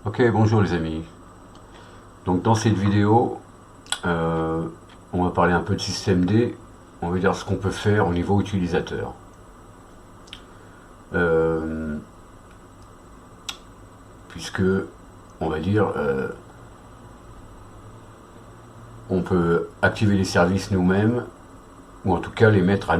Ok, bonjour les amis. Donc dans cette vidéo, on va parler un peu de système D. On va dire ce qu'on peut faire au niveau utilisateur. Puisque, on va dire, on peut activer les services nous-mêmes, ou en tout cas les mettre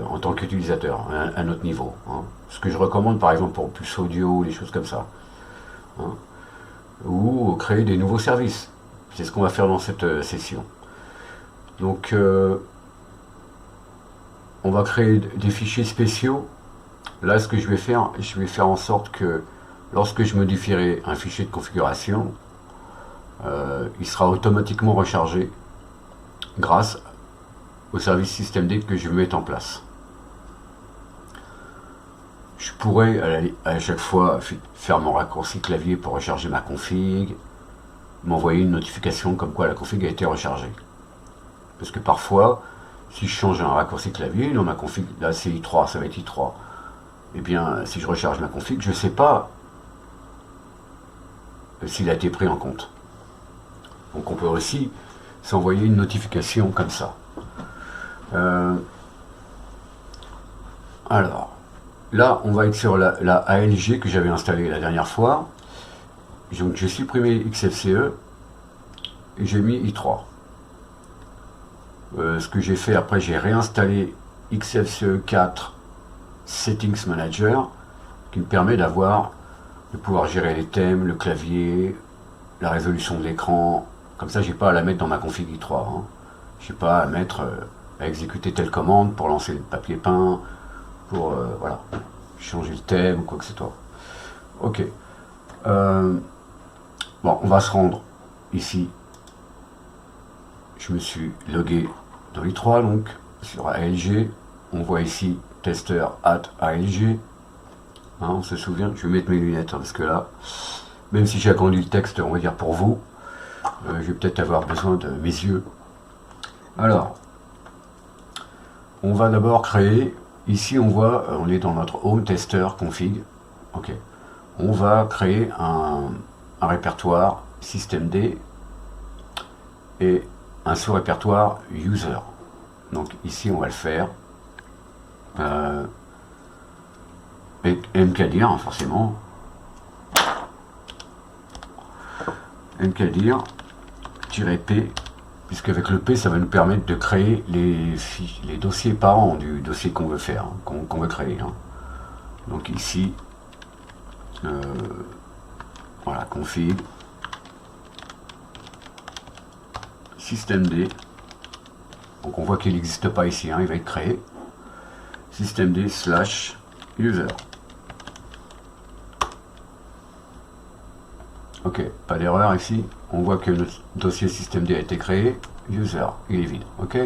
en tant qu'utilisateur, à notre niveau. Hein. Ce que je recommande par exemple pour plus audio, des choses comme ça. Hein. Ou créer des nouveaux services. C'est ce qu'on va faire dans cette session. Donc, on va créer des fichiers spéciaux. Là, ce que je vais faire en sorte que lorsque je modifierai un fichier de configuration, il sera automatiquement rechargé grâce au service systemd que je vais mettre en place. Je pourrais à chaque fois faire mon raccourci clavier pour recharger ma config, m'envoyer une notification comme quoi la config a été rechargée. Parce que parfois, si je change un raccourci clavier, dans ma config, là c'est i3, ça va être i3, et bien si je recharge ma config, je ne sais pas s'il a été pris en compte. Donc on peut aussi s'envoyer une notification comme ça. Alors, là on va être sur la ALG que j'avais installée la dernière fois. Donc j'ai supprimé XFCE et j'ai mis i3. Ce que j'ai fait après, j'ai réinstallé XFCE 4 Settings Manager qui me permet de pouvoir gérer les thèmes, le clavier, la résolution de l'écran. Comme ça, j'ai pas à la mettre dans ma config i3. Hein. J'ai pas à mettre à exécuter telle commande pour lancer le papier peint, pour voilà, changer le thème ou quoi que ce soit. Ok. Bon, on va se rendre ici. Je me suis logué dans i3, donc sur ALG. On voit ici tester @ALG. Hein, on se souvient, je vais mettre mes lunettes hein, parce que là, même si j'ai agrandi le texte, on va dire pour vous, je vais peut-être avoir besoin de mes yeux. Alors, on va d'abord créer. Ici, on voit, on est dans notre home tester config. Ok. On va créer un répertoire systemd et un sous-répertoire user. Donc ici on va le faire avec mkdir forcément, mkdir-p, puisque avec le p ça va nous permettre de créer les dossiers parents du dossier qu'on veut faire, hein, qu'on veut créer. Hein. Donc ici voilà, config systemd. Donc on voit qu'il n'existe pas ici, hein, il va être créé. systemd/user. Ok, pas d'erreur ici. On voit que notre dossier systemd a été créé. User, il est vide. Ok.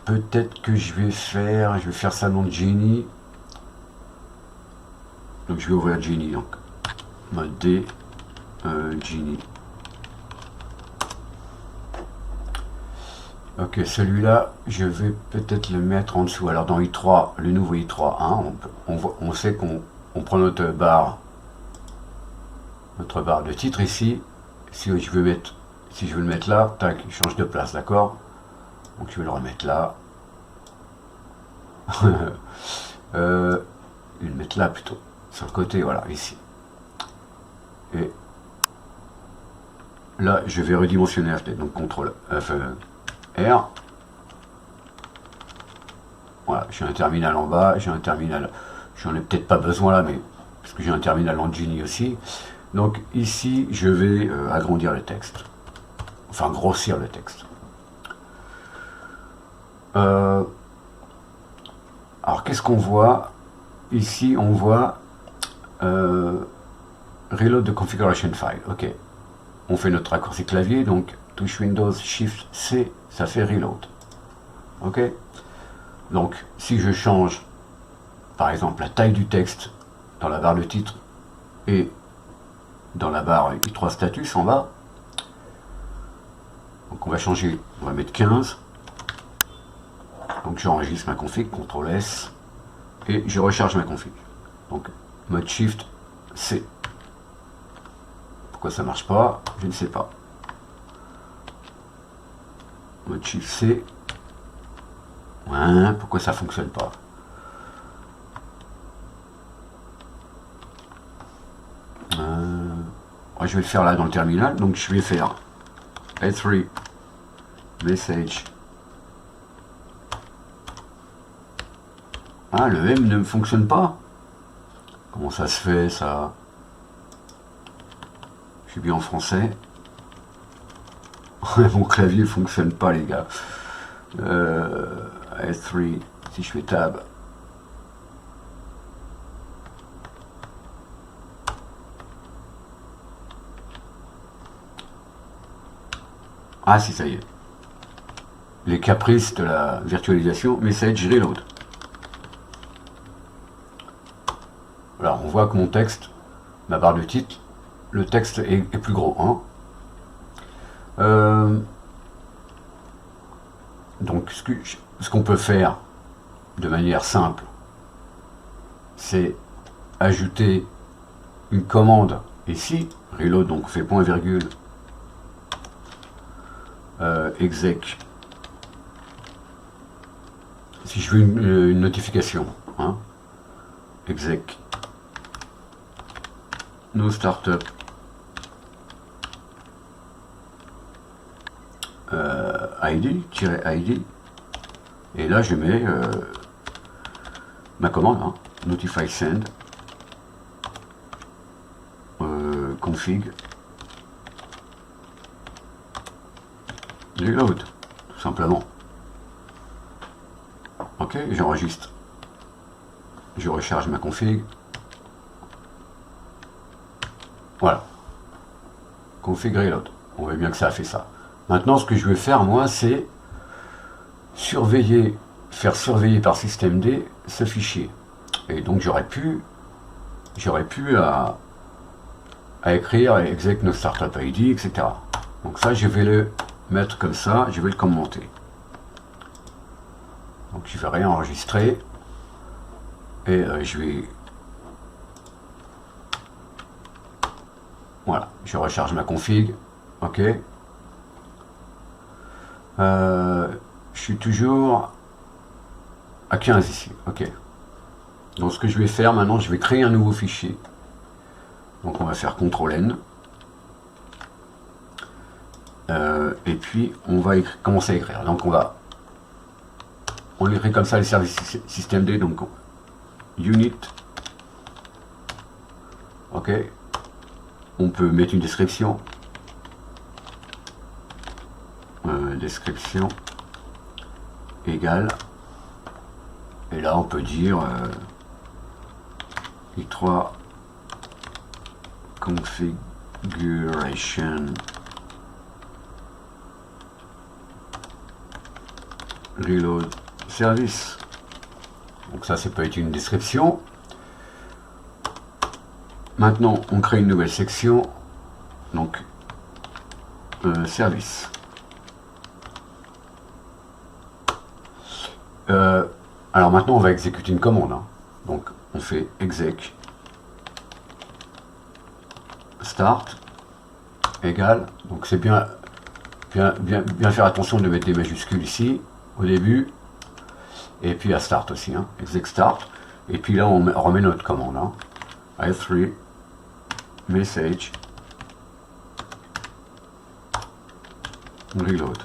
Peut-être que je vais faire ça dans Genie. Donc je vais ouvrir Genie. Donc mode D, Genie. Ok, celui-là, je vais peut-être le mettre en dessous. Alors dans i3, le nouveau i3, hein, on sait qu'on prend notre barre de titre ici. Si je veux le mettre là, tac, il change de place, d'accord? Donc je vais le remettre là. Je vais le mettre là plutôt, sur le côté, voilà, ici. Et là, je vais redimensionner donc CTRL F, R. Voilà, j'ai un terminal en bas, j'ai un terminal, j'en ai peut-être pas besoin là, mais parce que j'ai un terminal en Genie aussi. Donc ici, je vais agrandir le texte, enfin grossir le texte. Alors qu'est-ce qu'on voit ici? On voit reload the configuration file. Ok, on fait notre raccourci clavier, donc touche Windows Shift C, ça fait reload. Ok, donc si je change par exemple la taille du texte dans la barre de titre et dans la barre i3 status en bas, donc on va changer, on va mettre 15. Donc j'enregistre ma config, CTRL S, et je recharge ma config. Donc mode Shift C. Pourquoi ça marche pas? Je ne sais pas. Mode Shift C. Ouais, pourquoi ça fonctionne pas? Ouais, je vais le faire là dans le terminal, donc je vais faire S3 message. Ah, le M ne fonctionne pas. Comment ça se fait ça? Je suis bien en français. Mon clavier fonctionne pas les gars. S3, si je fais tab. Ah si, ça y est. Les caprices de la virtualisation, message reload. Voilà, on voit que mon texte, ma barre de titre, le texte est plus gros. Hein. Donc ce qu'on peut faire de manière simple, c'est ajouter une commande ici, reload, donc on fait point virgule, exec, si je veux une notification, hein, exec, no startup, ID, et là je mets ma commande, hein, notify send, config, reload, tout simplement. Ok, j'enregistre, je recharge ma config, voilà, config reload, on voit bien que ça a fait ça. Maintenant, ce que je vais faire, moi, c'est faire surveiller par systemd ce fichier. Et donc, j'aurais pu à écrire exec no startup ID, etc. Donc ça, je vais le mettre comme ça, je vais le commenter. Donc, je vais réenregistrer et je vais... Voilà, je recharge ma config, ok. Je suis toujours à 15 ici, ok. Donc ce que je vais faire maintenant, je vais créer un nouveau fichier. Donc on va faire CTRL N. Et puis on va commencer à écrire. Donc on écrit comme ça les services systemd, donc unit. Ok. On peut mettre une description. Description égale, et là on peut dire i3 configuration reload service. Donc ça peut être une description. Maintenant on crée une nouvelle section, donc service. Alors maintenant on va exécuter une commande, hein. Donc on fait exec start égale, donc c'est bien faire attention de mettre des majuscules ici au début, et puis à start aussi, hein, exec start, et puis là on remet notre commande, hein, S3 message reload.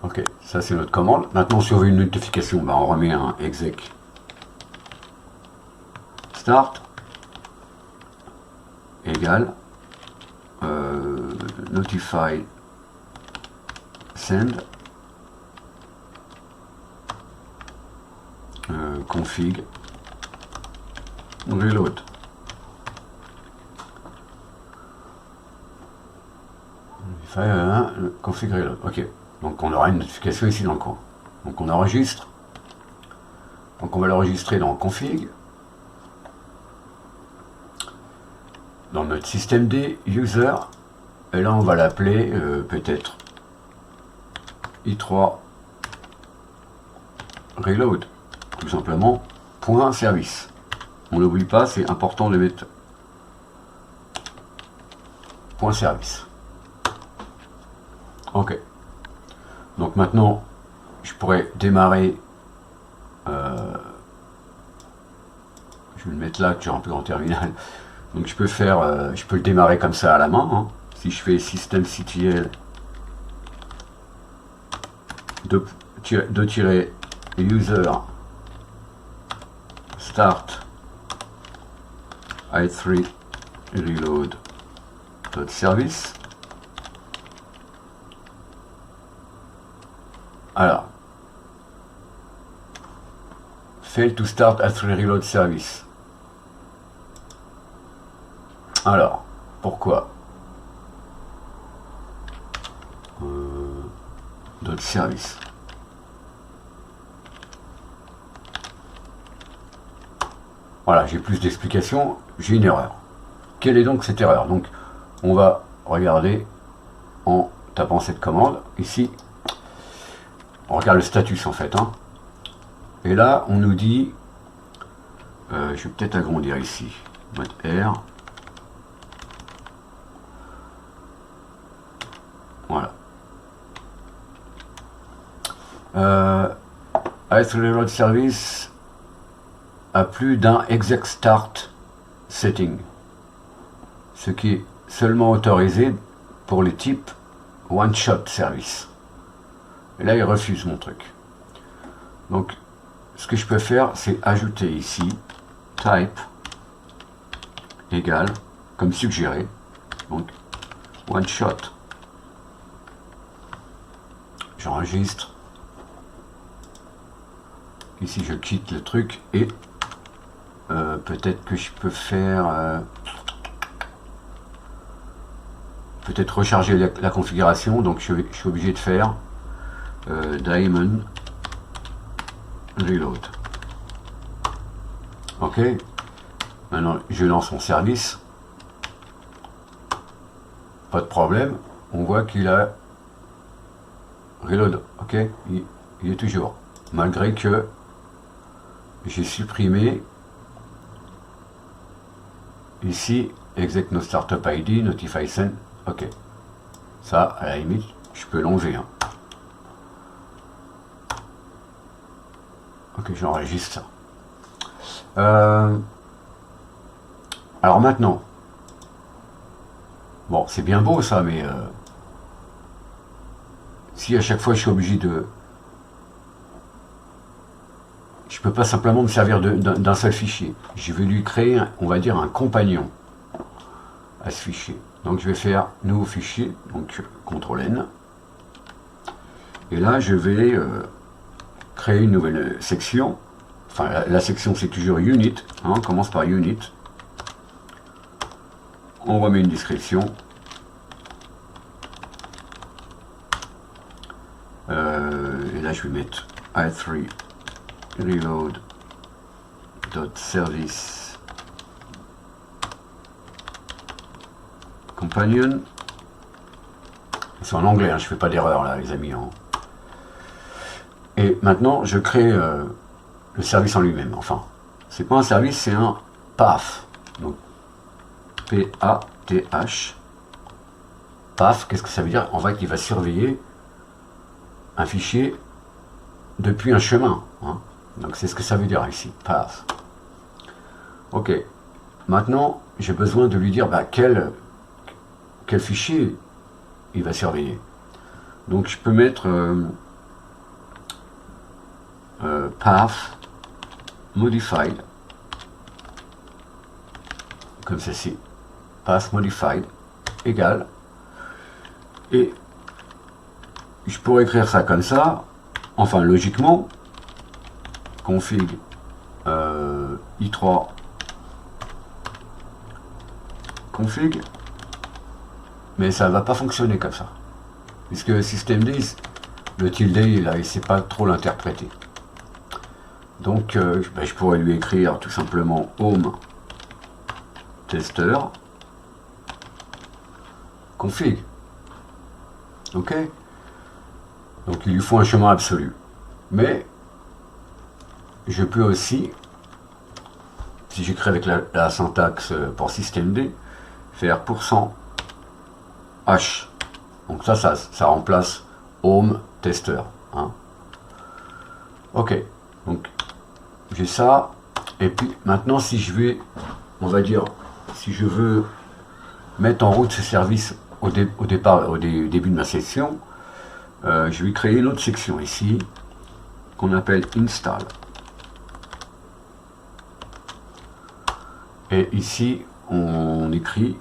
Ok, ça c'est notre commande. Maintenant, si on veut une notification, on remet un exec start égale notify send config reload. Config reload. Ok. Donc on aura une notification ici dans le coin. Donc on enregistre. Donc on va l'enregistrer dans config. Dans notre systemd user. Et là on va l'appeler peut-être i3 reload. Tout simplement. point service. On n'oublie pas, c'est important de mettre point service. Ok. Donc maintenant, je pourrais démarrer. Je vais le mettre là, que j'ai rempli en terminal. Donc je peux faire, je peux le démarrer comme ça à la main. Hein. Si je fais systemctl user start i3 reload service. Alors, fail to start i3 reload service. Alors, pourquoi d'autres services. Voilà, j'ai plus d'explications, j'ai une erreur. Quelle est donc cette erreur? Donc, on va regarder en tapant cette commande. Ici, on regarde le status en fait. Hein. Et là, on nous dit, je vais peut-être agrandir ici, mode R. Voilà. i3 reload service a plus d'un exec start setting, ce qui est seulement autorisé pour les types one shot service. Et là, il refuse mon truc. Donc, ce que je peux faire, c'est ajouter ici type égale, comme suggéré, donc one shot. J'enregistre. Ici, je quitte le truc et peut-être que je peux faire peut-être recharger la configuration. Donc, je suis obligé de faire daemon reload. Ok. Maintenant, je lance mon service. Pas de problème. On voit qu'il a reload. Ok. Il est toujours. Malgré que j'ai supprimé ici exec no startup id notify send. Ok. Ça, à la limite, je peux l'enlever. Hein. Ok, j'enregistre ça. Alors maintenant, bon, c'est bien beau ça, mais si à chaque fois je suis obligé de... Je peux pas simplement me servir d'un seul fichier. Je vais lui créer, on va dire, un compagnon à ce fichier. Donc je vais faire nouveau fichier, donc CTRL-N. Et là, je vais créer une nouvelle section. Enfin, la section, c'est toujours unit. Hein, on commence par unit. On remet une description. Et là, je vais mettre i3 reload.service companion. C'est en anglais, hein, je fais pas d'erreur là, les amis. Hein. Et maintenant, je crée le service en lui-même. Enfin, c'est pas un service, c'est un path. Donc, P-A-T-H. Path, qu'est-ce que ça veut dire? En fait, il va surveiller un fichier depuis un chemin. Hein. Donc, c'est ce que ça veut dire ici, path. Ok. Maintenant, j'ai besoin de lui dire bah, quel fichier il va surveiller. Donc, je peux mettre path modified comme ceci, path modified égale, et je pourrais écrire ça comme ça, enfin logiquement config i3 config, mais ça ne va pas fonctionner comme ça puisque systemd, le tilde là, il sait pas trop l'interpréter. Donc je pourrais lui écrire tout simplement home tester config. Ok, donc il lui faut un chemin absolu, mais je peux aussi si j'écris avec la syntaxe pour systemd, faire %h. Donc ça remplace home tester. Hein. Ok, donc j'ai ça. Et puis maintenant, si je vais, on va dire, si je veux mettre en route ce service au début de ma section, je vais créer une autre section ici qu'on appelle install. Et ici, on écrit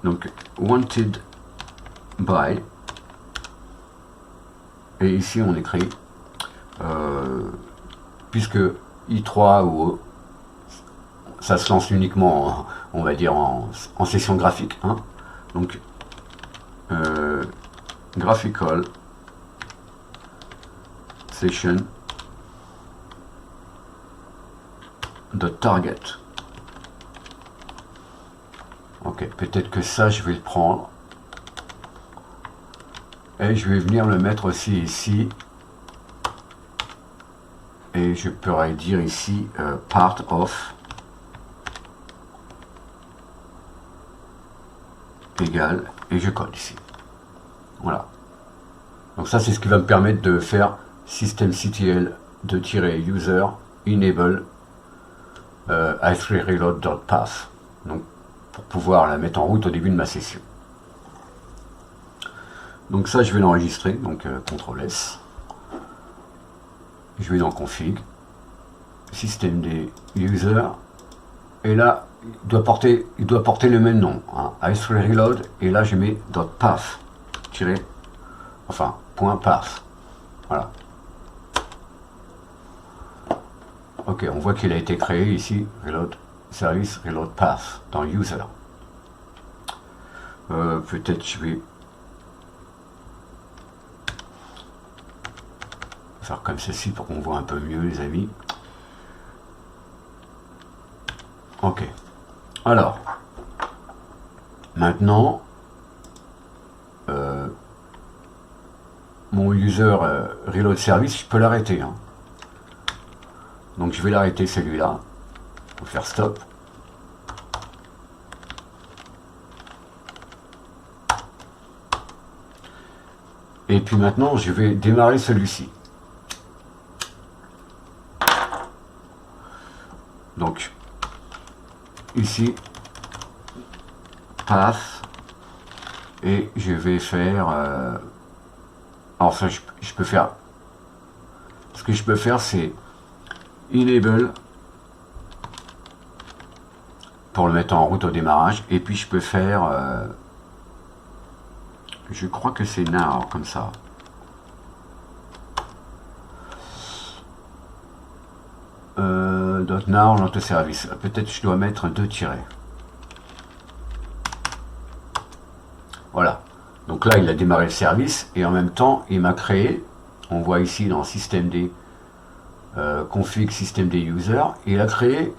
donc wanted by, et ici on écrit puisque i3 ou ça se lance uniquement, on va dire en session graphique, hein. Donc graphical session .target. Ok, peut-être que ça je vais le prendre et je vais venir le mettre aussi ici, et je pourrais dire ici part of égal, et je colle ici. Voilà. Donc ça c'est ce qui va me permettre de faire systemctl de user enable i3reload.path, donc pour pouvoir la mettre en route au début de ma session. Donc ça je vais l'enregistrer, donc CTRL S. Je vais dans config, systemd user, et là il doit porter le même nom, hein, i3reload, et là je mets .path .path. Voilà. Ok, on voit qu'il a été créé ici, reload service reload path dans user. Peut-être je vais faire comme ceci pour qu'on voit un peu mieux, les amis. Ok. Alors, maintenant, mon user reload service, je peux l'arrêter. Hein. Donc je vais l'arrêter celui-là. Pour faire stop. Et puis maintenant, je vais démarrer celui-ci. Donc, ici, path, et je vais faire... alors ça, je peux faire... Ce que je peux faire, c'est enable pour le mettre en route au démarrage, et puis je peux faire... je crois que c'est now, comme ça. .now, notre service. Peut-être je dois mettre 2 tirets. Voilà. Donc là, il a démarré le service, et en même temps, il m'a créé, on voit ici dans systemd, config systemd user, et il a créé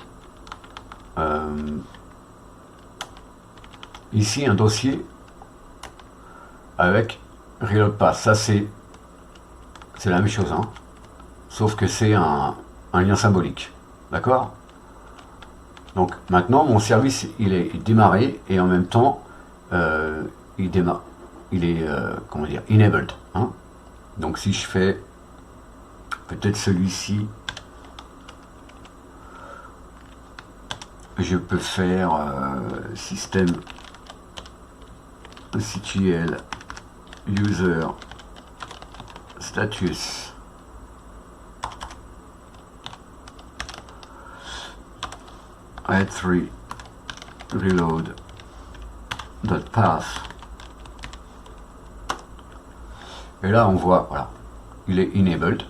ici un dossier avec reload path. Ça c'est la même chose, hein, sauf que c'est un lien symbolique, d'accord. Donc maintenant mon service il est démarré, et en même temps il démarre, il est comment dire, enabled, hein. Donc si je fais peut-être celui-ci, je peux faire systemctl user status i3 reload.path, et là on voit, voilà, il est enabled,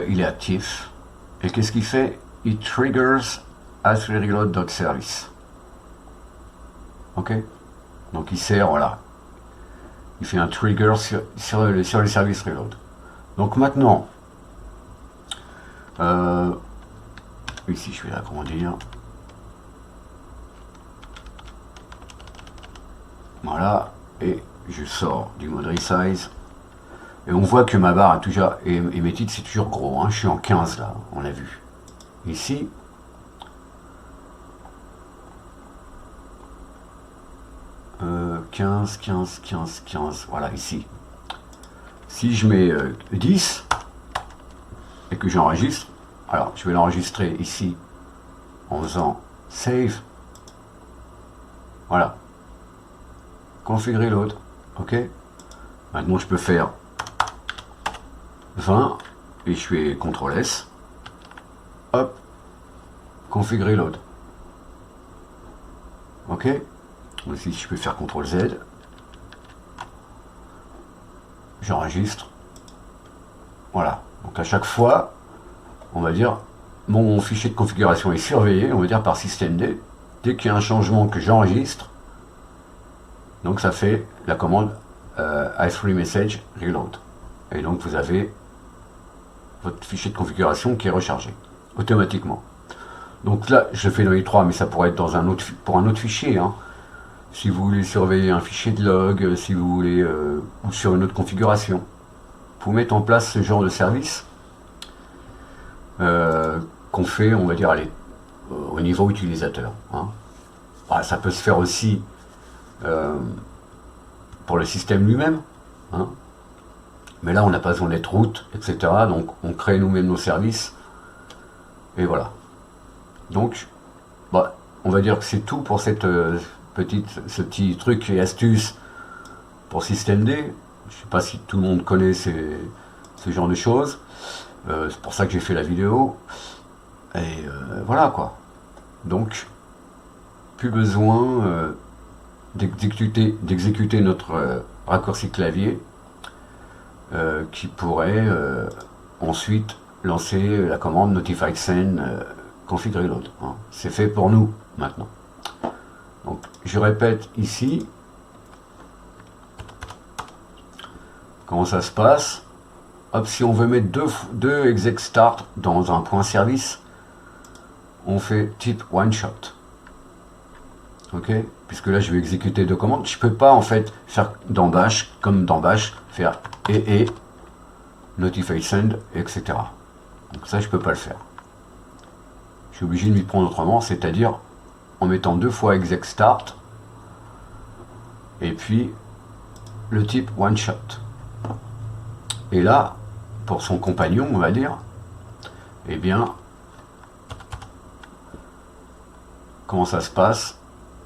il est actif, et qu'est-ce qu'il fait? Il triggers i3reload.service. Ok, donc il sert, voilà, il fait un trigger sur le service reload. Donc maintenant, ici je vais l'agrandir, voilà, et je sors du mode resize, et on voit que ma barre a toujours, et mes titres c'est toujours gros, hein, je suis en 15 là, on l'a vu. Ici, 15, 15, 15, 15, voilà, ici. Si je mets 10 et que j'enregistre, alors je vais l'enregistrer ici en faisant Save. Voilà. Configurer l'autre. Ok. Maintenant je peux faire 20 et je fais CTRL S. Hop. Configurer l'autre. Ok. Aussi je peux faire CTRL Z. J'enregistre. Voilà. Donc à chaque fois, on va dire, mon fichier de configuration est surveillé, on va dire par systemd. Dès qu'il y a un changement que j'enregistre, donc ça fait la commande i3 message reload. Et donc vous avez votre fichier de configuration qui est rechargé automatiquement. Donc là, je le fais dans i3, mais ça pourrait être dans un autre, pour un autre fichier. Hein. Si vous voulez surveiller un fichier de log, si vous voulez, ou sur une autre configuration, pour mettre en place ce genre de service qu'on fait, on va dire, allez, au niveau utilisateur. Hein. Bah, ça peut se faire aussi pour le système lui-même. Hein. Mais là, on n'a pas besoin d'être root, etc. Donc, on crée nous-mêmes nos services. Et voilà. Donc, bah, on va dire que c'est tout pour cette ce petit truc et astuce pour systemd. Je ne sais pas si tout le monde connaît ce genre de choses. C'est pour ça que j'ai fait la vidéo. Et voilà quoi. Donc, plus besoin d'exécuter notre raccourci clavier qui pourrait ensuite lancer la commande notify send config reload. Hein. C'est fait pour nous maintenant. Donc, je répète ici comment ça se passe. Hop, si on veut mettre deux exec start dans un point service, on fait type one shot. Ok, puisque là je vais exécuter deux commandes. Je peux pas en fait faire dans bash comme dans bash faire et notify send, etc. Donc ça je peux pas le faire. Je suis obligé de m'y prendre autrement, c'est-à-dire en mettant deux fois exec start et puis le type one shot. Et là, pour son compagnon, on va dire, eh bien, comment ça se passe?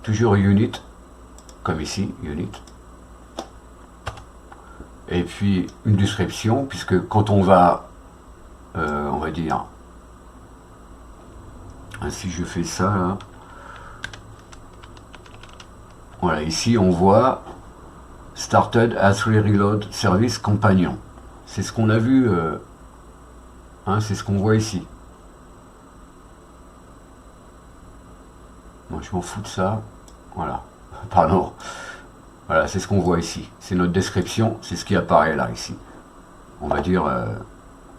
Toujours unit, comme ici, unit. Et puis une description, puisque quand on va dire, si je fais ça là, voilà, ici on voit started i3 reload service compagnon. C'est ce qu'on a vu, hein, c'est ce qu'on voit ici. Moi je m'en fous de ça, voilà, pardon. Voilà, c'est ce qu'on voit ici. C'est notre description, c'est ce qui apparaît là, ici. On va dire,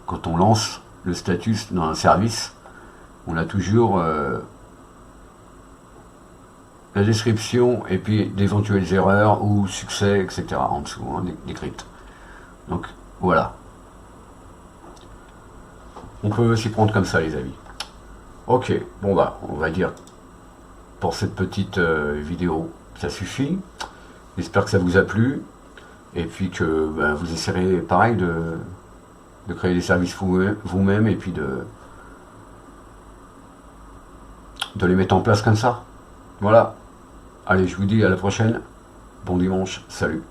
quand on lance le status dans un service, on a toujours la description et puis d'éventuelles erreurs ou succès, etc. en dessous, hein, décrites. Donc, voilà. On peut s'y prendre comme ça, les amis. Ok, bon bah, on va dire, pour cette petite vidéo, ça suffit. J'espère que ça vous a plu et puis que bah, vous essaierez pareil de créer des services vous-même et puis de les mettre en place comme ça. Voilà. Allez, je vous dis à la prochaine. Bon dimanche. Salut.